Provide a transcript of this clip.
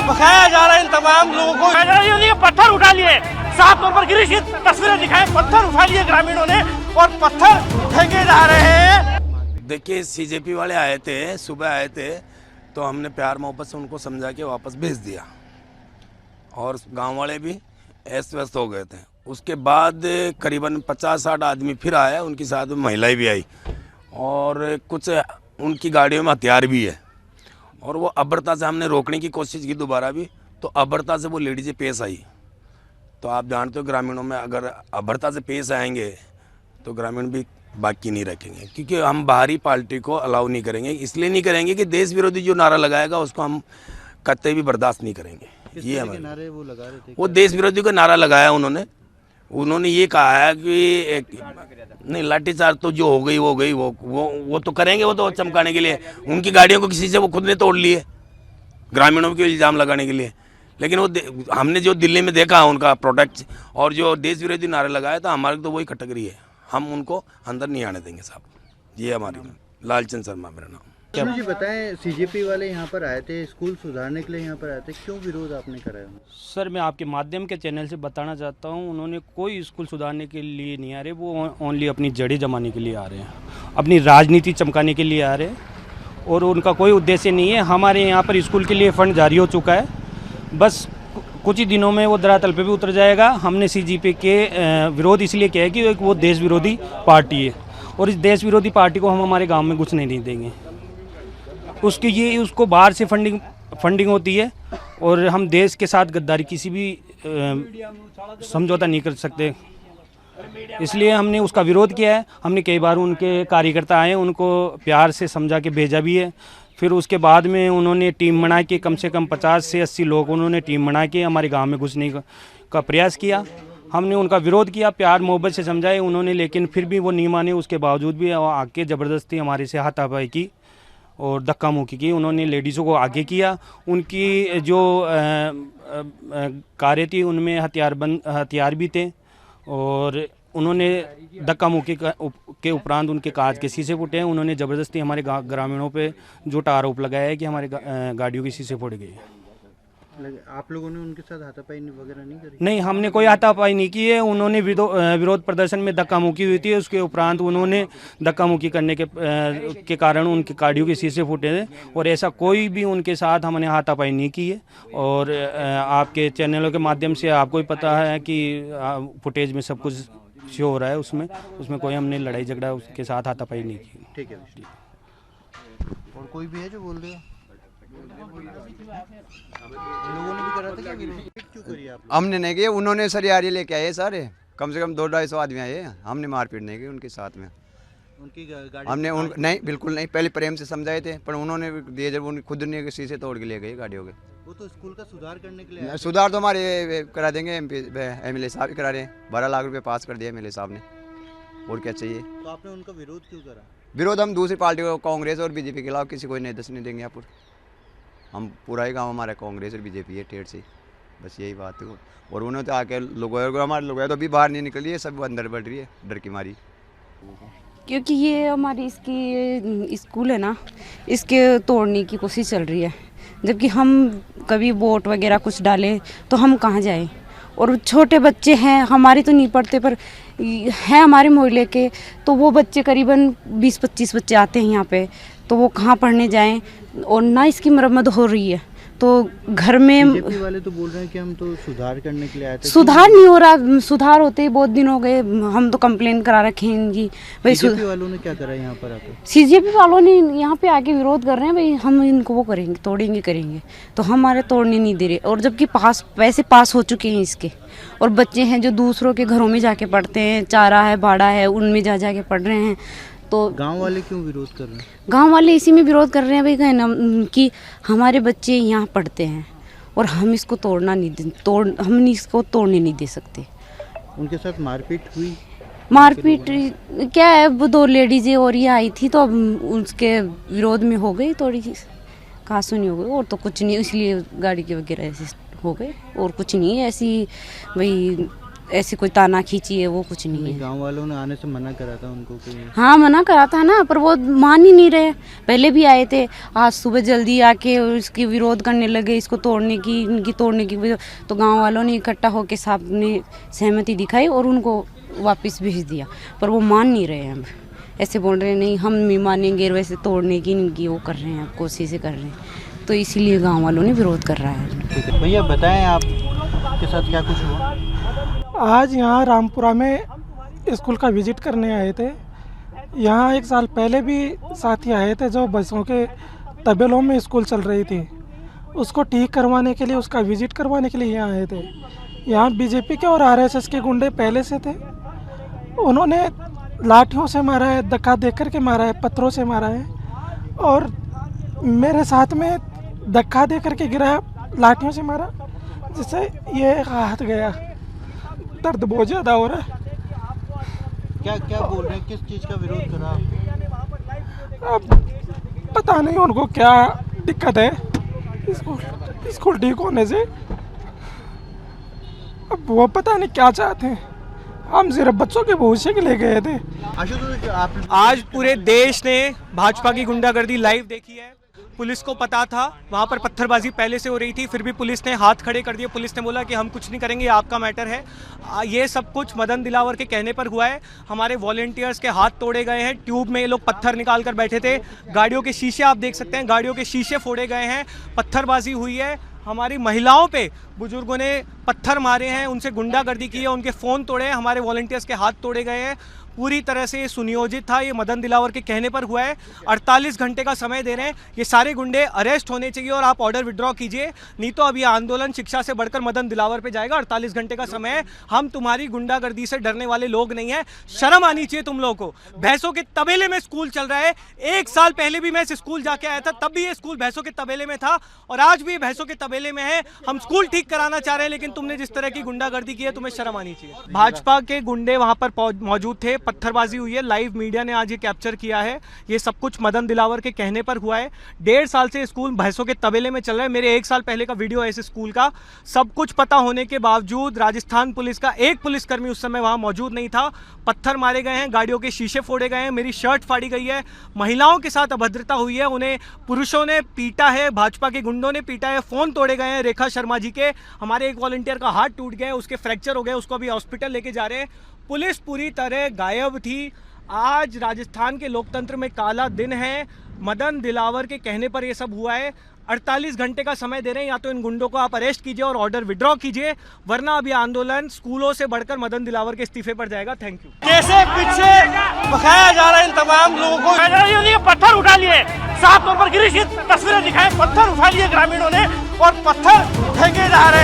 बखाया जा रहा है इन तमाम लोगों को। पत्थर उठा लिए, साफ तौर पर गिरीश की तस्वीरें दिखाएं, पत्थर उठा लिए ग्रामीणों ने और पत्थर फेंके जा रहे हैं। देखिए सीजेपी वाले आए थे, सुबह आए थे, तो हमने प्यार मोहब्बत से उनको समझा के वापस भेज दिया और गांव वाले भी अस्त व्यस्त हो गए थे। उसके बाद करीबन 50-60 आदमी फिर आया, उनके साथ में महिलाएं भी आई और कुछ उनकी गाड़ियों में हथियार भी है और वो अबरता से हमने रोकने की कोशिश की दोबारा भी, तो अबरता से वो लेडीजें पेश आई। तो आप जानते हो ग्रामीणों में अगर अबरता से पेश आएंगे तो ग्रामीण भी बाकी नहीं रखेंगे, क्योंकि हम बाहरी पार्टी को अलाउ नहीं करेंगे। इसलिए नहीं करेंगे कि देश विरोधी जो नारा लगाएगा उसको हम कतई भी बर्दाश्त नहीं करेंगे। ये हमारे नारे वो लगा रहे थे, वो देश विरोधी का नारा लगाया उन्होंने ये कहा है कि नहीं लाठीचार्ज तो जो हो गई वो गई, वो तो करेंगे, वो तो चमकाने के लिए। उनकी गाड़ियों को किसी से वो खुद ने तोड़ लिए ग्रामीणों के इल्ज़ाम लगाने के लिए। लेकिन वो हमने जो दिल्ली में देखा उनका प्रोडक्ट और जो देश विरोधी नारे लगाया था, हमारे तो वही कैटेगरी है, हम उनको अंदर नहीं आने देंगे साहब। ये हमारी लालचंद शर्मा मेरा नाम। क्या मुझे बताएं, सीजेपी वाले यहाँ पर आए थे, स्कूल सुधारने के लिए यहाँ पर आए थे, क्यों विरोध आपने कराया? सर मैं आपके माध्यम के चैनल से बताना चाहता हूँ, उन्होंने कोई स्कूल सुधारने के लिए नहीं आ रहे, वो ओनली अपनी जड़ें जमाने के लिए आ रहे हैं, अपनी राजनीति चमकाने के लिए आ रहे हैं और उनका कोई उद्देश्य नहीं है। हमारे यहाँ पर स्कूल के लिए फंड जारी हो चुका है, बस कुछ ही दिनों में वो धरातल पे भी उतर जाएगा। हमने सीजेपी के विरोध इसलिए किया है कि वो देश विरोधी पार्टी है और इस देश विरोधी पार्टी को हम हमारे गांव में घुसने नहीं देंगे। उसको बाहर से फंडिंग होती है और हम देश के साथ गद्दारी किसी भी समझौता नहीं कर सकते, इसलिए हमने उसका विरोध किया है। हमने कई बार उनके कार्यकर्ता आए, उनको प्यार से समझा के भेजा भी है। फिर उसके बाद में उन्होंने टीम बना के कम से कम 50 से 80 लोग उन्होंने टीम बना के हमारे गांव में घुसने का प्रयास किया। हमने उनका विरोध किया, प्यार मोहब्बत से समझाए उन्होंने, लेकिन फिर भी वो नहीं माने। उसके बावजूद भी आके ज़बरदस्ती हमारे से हाथापाई की और धक्का मुक्की की। उन्होंने लेडीज़ों को आगे किया। उनकी जो कारें थी उनमें हथियार भी थे और उन्होंने धक्का मुक्की के उपरांत उनके कांच के शीशे फूटे हैं। उन्होंने ज़बरदस्ती हमारे ग्रामीणों पे झूठा आरोप लगाया है कि हमारे गाड़ियों के शीशे फोड़ गए। आप लोगों ने उनके साथ हाथापाई वगैरह नहीं करी? नहीं, हमने कोई हाथापाई नहीं की है। उन्होंने विरोध प्रदर्शन में धक्का मुक्की हुई थी, उसके उपरांत उन्होंने धक्का मुक्की करने के कारण उनके गाड़ियों के शीशे फूटे थे और ऐसा कोई भी उनके साथ हमने हाथापाई नहीं की है। और आपके चैनलों के माध्यम से आपको भी पता है कि फुटेज में सब कुछ शो हो रहा है, उसमें कोई हमने लड़ाई झगड़ा उसके साथ हाथापाई नहीं की। ठीक है। और कोई भी है जो बोल रहे हो? लोगों ने भी करा था क्या विरोध? क्यों करी आप? हमने नहीं किया, उन्होंने सरियारी लेके आए सारे, कम से कम 200-250 आदमी आए। हमने मारपीट नहीं की उनके साथ में। उनकी गाड़ी हमने नहीं, बिल्कुल नहीं। पहले प्रेम से समझाए थे पर उन्होंने दिए, जब उन खुद ने शीशे तोड़ के ले गए गाड़ियों के। वो तो स्कूल का सुधार करने के लिए। सुधार तो हमारे करा देंगे, MLA साहब ही करा रहे हैं। 12 लाख रुपए पास कर दिया MLA साहब ने, और क्या चाहिए? तो आपने उनका विरोध क्यों करा? विरोध हम दूसरी पार्टी को, कांग्रेस और बीजेपी के खिलाफ किसी को नहीं दस नहीं देंगे। यहाँ पर हम पूरा ही गांव हमारा कांग्रेस और बीजेपी है टेढ़ से, बस यही बात है। और उन्होंने तो आके लोगों, हमारे लोग तो अभी बाहर नहीं निकली है, सब अंदर बढ़ रही है डर की मारी। क्योंकि ये हमारी इसकी स्कूल है ना, इसके तोड़ने की कोशिश चल रही है। जबकि हम कभी वोट वगैरह कुछ डालें तो हम कहाँ जाएं, और छोटे बच्चे हैं हमारे तो नहीं पढ़ते, पर हैं हमारे मोहल्ले के, तो वो बच्चे करीबन 20-25 बच्चे आते हैं यहाँ पे, तो वो कहाँ पढ़ने जाएं। और ना इसकी मरम्मत हो रही है, तो घर में बीजेपी वाले तो बोल रहे हैं कि हम तो सुधार करने के लिए आए थे। सुधार नहीं हो रहा, सुधार होते ही बहुत दिन हो गए, हम तो कंप्लेन करा रखे हैं इनकी। बीजेपी वालों ने क्या करा यहाँ पर आकर? सीजेपी वालों ने यहाँ पे आके विरोध कर रहे हैं, भाई हम इनको वो करेंगे, तोड़ेंगे करेंगे, तो हमारे तोड़ने नहीं दे रहे। और जबकि पैसे पास हो चुके हैं इसके, और बच्चे हैं जो दूसरों के घरों में जाके पढ़ते हैं, चारा है बाड़ा है उनमें जाके पढ़ रहे हैं। तो गांव वाले क्यों विरोध कर रहे हैं? गांव वाले इसी में विरोध कर रहे हैं भाई, कहना कि हमारे बच्चे यहाँ पढ़ते हैं और हम इसको हम इसको तोड़ने नहीं दे सकते। उनके साथ मारपीट हुई? मारपीट क्या है, वो 2 लेडीजें और ये आई थी, तो अब उसके विरोध में हो गई थोड़ी सी कहासुनी हो गई, और तो कुछ नहीं, इसलिए गाड़ी के वगैरह ऐसे हो गए, और कुछ नहीं है। ऐसी भाई ऐसी कोई ताना खींची है वो कुछ नहीं है। गांव वालों ने आने से मना करा था उनको कि हाँ मना करा था ना, पर वो मान ही नहीं रहे। पहले भी आए थे, आज सुबह जल्दी आके इसकी विरोध करने लगे, इसको तोड़ने की, इनकी तोड़ने की। तो गांव वालों ने इकट्ठा होकर साहब ने सहमति दिखाई और उनको वापस भेज दिया, पर वो मान नहीं रहे हैं। ऐसे बोल रहे हैं नहीं हम नहीं मानेंगे, वैसे तोड़ने की इनकी वो कर रहे हैं, कोशिशें कर रहे हैं, तो इसीलिए गाँव वालों ने विरोध कर रहा है। भैया बताएं आपके साथ क्या कुछ हुआ? आज यहाँ रामपुरा में स्कूल का विजिट करने आए थे। यहाँ एक साल पहले भी साथी आए थे जो बसों के तबेलों में स्कूल चल रही थी, उसको ठीक करवाने के लिए, उसका विजिट करवाने के लिए यहाँ आए थे। यहाँ बीजेपी के और आरएसएस के गुंडे पहले से थे। उन्होंने लाठियों से मारा है, धक्का दे कर के मारा है, पत्थरों से मारा है, और मेरे साथ में धक्का दे करके गिराया, लाठियों से मारा, जिससे ये हाथ गया। दर्द बहुत ज़्यादा हो रहा है। क्या क्या बोल रहे हैं, किस चीज़ का विरोध करा? अब पता नहीं उनको क्या दिक्कत है स्कूल ठीक होने से। अब वो पता नहीं क्या चाहते हैं। हम सिर्फ बच्चों के भविष्य के लिए गए थे। आशुतोष, आप आज पूरे देश ने भाजपा की गुंडागर्दी लाइव देखी है। पुलिस को पता था वहाँ पर पत्थरबाजी पहले से हो रही थी, फिर भी पुलिस ने हाथ खड़े कर दिए। पुलिस ने बोला कि हम कुछ नहीं करेंगे, ये आपका मैटर है। ये सब कुछ मदन दिलावर के कहने पर हुआ है। हमारे वॉलंटियर्स के हाथ तोड़े गए हैं, ट्यूब में ये लोग पत्थर निकाल कर बैठे थे। गाड़ियों के शीशे आप देख सकते हैं, गाड़ियों के शीशे फोड़े गए हैं, पत्थरबाजी हुई है। हमारी महिलाओं पे बुजुर्गों ने पत्थर मारे हैं, उनसे गुंडागर्दी की है, उनके फ़ोन तोड़े हैं, हमारे वॉलंटियर्स के हाथ तोड़े गए हैं। पूरी तरह से ये सुनियोजित था, ये मदन दिलावर के कहने पर हुआ है। 48 घंटे का समय दे रहे हैं, ये सारे गुंडे अरेस्ट होने चाहिए और आप ऑर्डर विड्रॉ कीजिए, नहीं तो अब ये आंदोलन शिक्षा से बढ़कर मदन दिलावर पे जाएगा। 48 घंटे का समय है, हम तुम्हारी गुंडागर्दी से डरने वाले लोग नहीं हैं। शर्म आनी चाहिए तुम लोगों को। भैंसों के तबेले में स्कूल चल रहा है। 1 साल पहले भी मैं इस स्कूल जाके आया था, तब भी ये स्कूल भैंसों के तबेले में था और आज भी भैंसों के तबेले में है। हम स्कूल ठीक कराना चाह रहे हैं, लेकिन तुमने जिस तरह की गुंडागर्दी की है, तुम्हें शर्म आनी चाहिए। भाजपा के गुंडे वहां पर मौजूद थे, पत्थरबाजी हुई है, लाइव मीडिया ने आज ये कैप्चर किया है। ये सब कुछ मदन दिलावर के कहने पर हुआ है। 1.5 साल से स्कूल भैंसों के तबेले में चल रहा है। मेरे 1 साल पहले का वीडियो है इस स्कूल का। सब कुछ पता होने के बावजूद राजस्थान पुलिस का एक पुलिसकर्मी उस समय वहां मौजूद नहीं था। पत्थर मारे गए हैं, गाड़ियों के शीशे फोड़े गए हैं, मेरी शर्ट फाड़ी गई है, महिलाओं के साथ अभद्रता हुई है, उन्हें पुरुषों ने पीटा है, भाजपा के गुंडों ने पीटा है, फोन तोड़े गए हैं रेखा शर्मा जी के। हमारे एक वॉलंटियर का हाथ टूट गया है, उसके फ्रैक्चर हो गए, उसको अभी हॉस्पिटल लेके जा रहे हैं। पुलिस पूरी तरह गायब थी। आज राजस्थान के लोकतंत्र में काला दिन है। मदन दिलावर के कहने पर यह सब हुआ है। 48 घंटे का समय दे रहे हैं, या तो इन गुंडों को आप अरेस्ट कीजिए और ऑर्डर विड्रॉ कीजिए, वरना अब यह आंदोलन स्कूलों से बढ़कर मदन दिलावर के इस्तीफे पर जाएगा। Thank you. कैसे पीछे भगाया जा रहा है इन तमाम लोगों को। पत्थर उठा लिए, साफ तौर पर गिरी तस्वीरें दिखाएं, पत्थर उठा लिए ग्रामीणों ने और पत्थर फेंके जा रहे